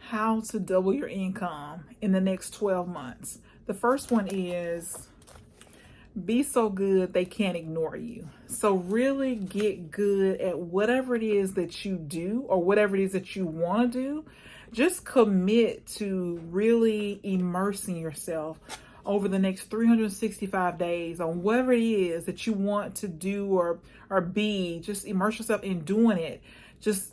How to double your income in the next 12 months. The first one is be so good they can't ignore you. So really get good at whatever it is that you do or whatever it is that you want to do. Just commit to really immersing yourself over the next 365 days on whatever it is that you want to do or be. Just immerse yourself in doing it. Just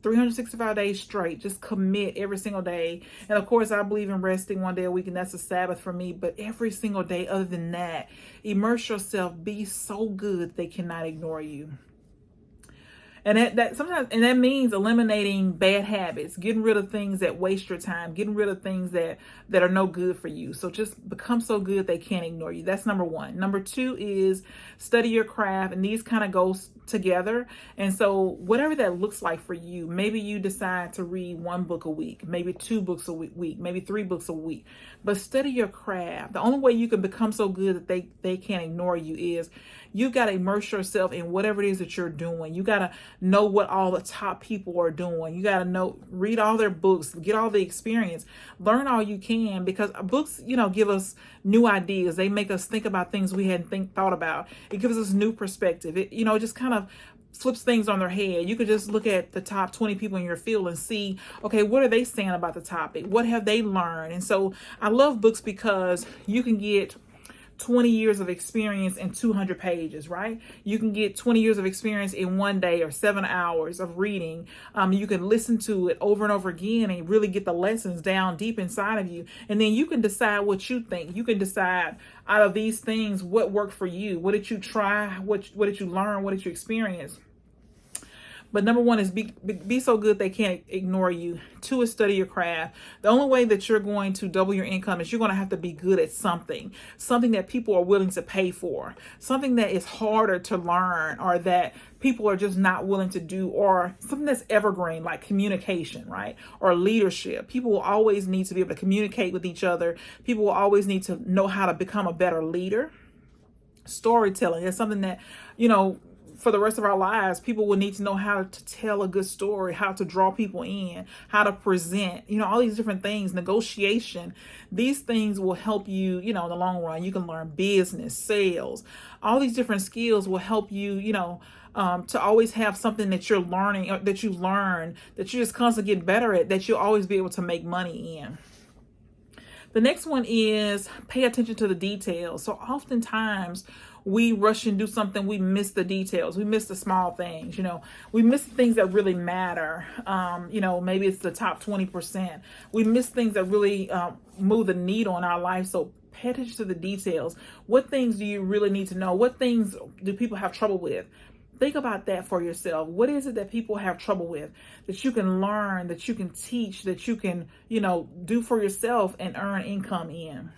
365 days straight. Just commit every single day. And of course, I believe in resting one day a week, and that's a Sabbath for me. But every single day, other than that, immerse yourself. Be so good they cannot ignore you. And that means eliminating bad habits, getting rid of things that waste your time, getting rid of things that are no good for you. So just become so good they can't ignore you. That's number one. Number two is study your craft, and these kind of go together. And so whatever that looks like for you, maybe you decide to read one book a week, maybe 2 books a week, maybe 3 books a week, but study your craft. The only way you can become so good that they can't ignore you is you got to immerse yourself in whatever it is that you're doing. You got to know what all the top people are doing. You got to read all their books, get all the experience, learn all you can, because books, give us new ideas. They make us think about things we hadn't thought about. It gives us new perspective. It, just kind of flips things on their head. You could just look at the top 20 people in your field and see, okay, what are they saying about the topic? What have they learned? And so I love books because you can get 20 years of experience in 200 pages, right? You can get 20 years of experience in one day or 7 hours of reading. You can listen to it over and over again and really get the lessons down deep inside of you. And then you can decide what you think. You can decide out of these things what worked for you. What did you try? What did you learn? What did you experience? But number one is be so good they can't ignore you. 2 is study your craft. The only way that you're going to double your income is you're going to have to be good at something that people are willing to pay for, something that is harder to learn or that people are just not willing to do, or something that's evergreen like communication, right? Or leadership. People will always need to be able to communicate with each other. People will always need to know how to become a better leader. Storytelling is something that, for the rest of our lives, people will need to know how to tell a good story, how to draw people in, how to present, all these different things, negotiation. These things will help you, in the long run. You can learn business, sales, all these different skills will help you, to always have something that you're learning, or that you learn, that you just constantly get better at, that you'll always be able to make money in. The next one is pay attention to the details. So oftentimes we rush and do something, we miss the details. We miss the small things, we miss the things that really matter. Maybe it's the top 20%. We miss things that really move the needle in our life. So pay attention to the details. What things do you really need to know? What things do people have trouble with? Think about that for yourself. What is it that people have trouble with that you can learn, that you can teach, that you can, do for yourself and earn income in?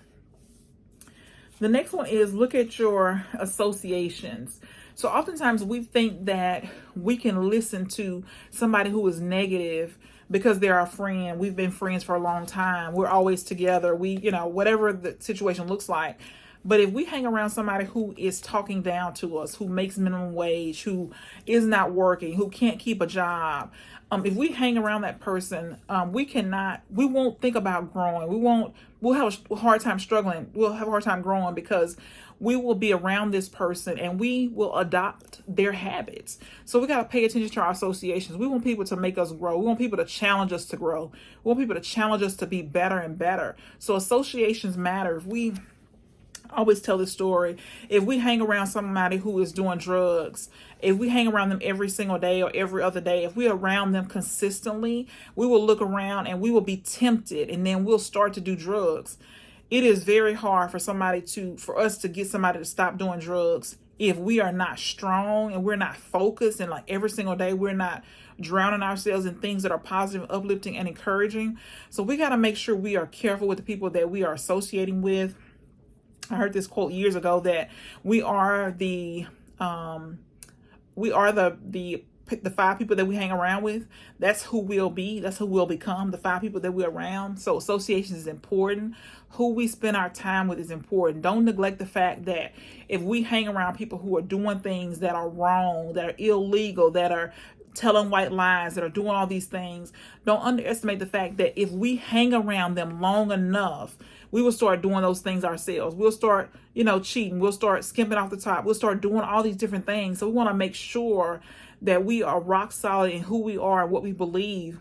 The next one is look at your associations. So oftentimes we think that we can listen to somebody who is negative because they're our friend. We've been friends for a long time. We're always together. We, whatever the situation looks like. But if we hang around somebody who is talking down to us, who makes minimum wage, who is not working, who can't keep a job, if we hang around that person, we won't think about growing. We'll have a hard time struggling. We'll have a hard time growing because we will be around this person and we will adopt their habits. So we got to pay attention to our associations. We want people to make us grow. We want people to challenge us to grow. We want people to challenge us to be better and better. So associations matter. I always tell this story. If we hang around somebody who is doing drugs, if we hang around them every single day or every other day, if we're around them consistently, we will look around and we will be tempted, and then we'll start to do drugs. It is very hard for us to get somebody to stop doing drugs if we are not strong and we're not focused, and like every single day we're not drowning ourselves in things that are positive, uplifting, and encouraging. So we got to make sure we are careful with the people that we are associating with. I heard this quote years ago that we are the 5 people that we hang around with. That's who we'll be. That's who we'll become. The 5 people that we're around. So association is important. Who we spend our time with is important. Don't neglect the fact that if we hang around people who are doing things that are wrong, that are illegal, that are telling white lies, that are doing all these things, don't underestimate the fact that if we hang around them long enough, we will start doing those things ourselves. We'll start, cheating. We'll start skimping off the top. We'll start doing all these different things. So we want to make sure that we are rock solid in who we are and what we believe.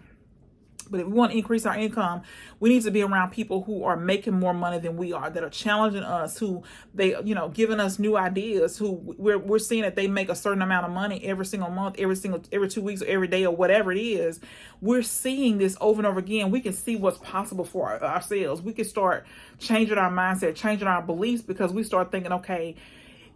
But if we want to increase our income, we need to be around people who are making more money than we are, that are challenging us, who they, giving us new ideas, who we're seeing that they make a certain amount of money every single month, every 2 weeks, or every day, or whatever it is. We're seeing this over and over again. We can see what's possible for ourselves. We can start changing our mindset, changing our beliefs, because we start thinking, okay,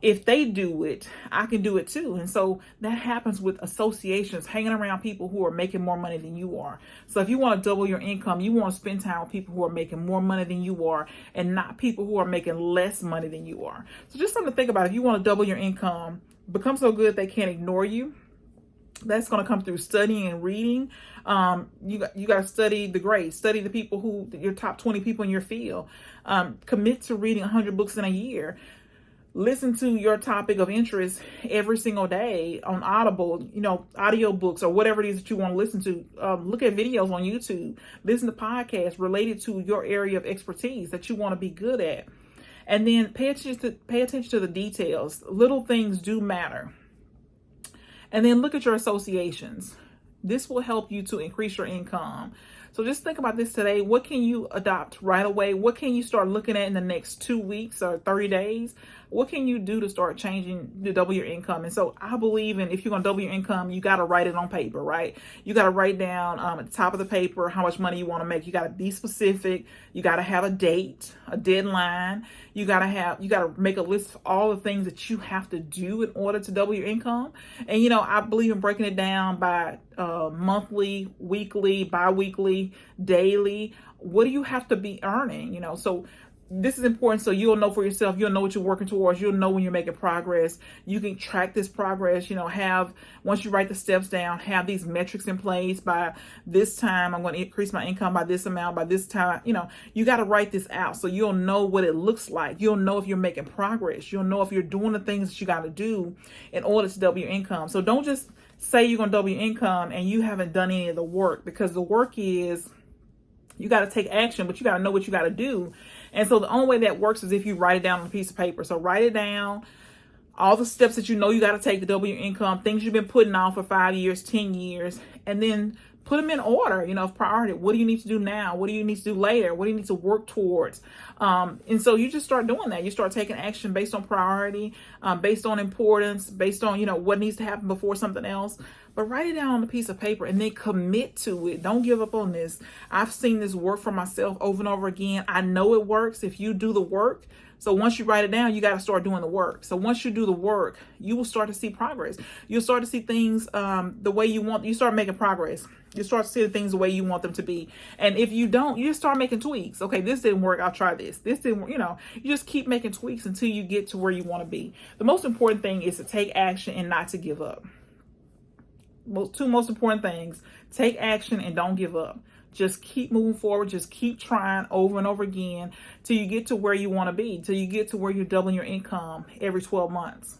if they do it, I can do it too. And so that happens with associations, hanging around people who are making more money than you are. So if you want to double your income, you want to spend time with people who are making more money than you are, and not people who are making less money than you are. So just something to think about. If you want to double your income, become so good they can't ignore you. That's going to come through studying and reading. You got to study the greats, study the people your top 20 people in your field. Commit to reading 100 books in a year. Listen to your topic of interest every single day on Audible, audio books, or whatever it is that you want to listen to. Look at videos on YouTube. Listen to podcasts related to your area of expertise that you want to be good at. And then pay attention to the details. Little things do matter. And then look at your associations. This will help you to increase your income. So just think about this today. What can you adopt right away? What can you start looking at in the next 2 weeks or 30 days? What can you do to start changing to double your income? And so I believe if you're going to double your income, you got to write it on paper, right? You got to write down at the top of the paper how much money you want to make. You got to be specific. You got to have a date, a deadline. You got to make a list of all the things that you have to do in order to double your income. And, I believe in breaking it down by monthly, weekly, bi-weekly, daily. What do you have to be earning? So this is important, so you'll know for yourself. You'll know what you're working towards. You'll know when you're making progress. You can track this progress. Once you write the steps down, have these metrics in place. By this time, I'm going to increase my income by this amount. By this time, you got to write this out so you'll know what it looks like. You'll know if you're making progress. You'll know if you're doing the things that you got to do in order to double your income. So don't just say you're going to double your income and you haven't done any of the work, because the work is, you got to take action, but you got to know what you got to do. And so the only way that works is if you write it down on a piece of paper. So write it down, all the steps that you got to take to double your income, things you've been putting off for 5 years, 10 years, and then put them in order, of priority. What do you need to do now? What do you need to do later? What do you need to work towards? And so you just start doing that. You start taking action based on priority, based on importance, based on, what needs to happen before something else. But write it down on a piece of paper and then commit to it. Don't give up on this. I've seen this work for myself over and over again. I know it works if you do the work. So once you write it down, you got to start doing the work. So once you do the work, you will start to see progress. You'll start to see things the way you want. You start making progress. You start to see the things the way you want them to be. And if you don't, you just start making tweaks. Okay, this didn't work. I'll try this. This didn't work. You just keep making tweaks until you get to where you want to be. The most important thing is to take action and not to give up. Two most important things: take action and don't give up. Just keep moving forward. Just keep trying over and over again till you get to where you want to be, till you get to where you're doubling your income every 12 months.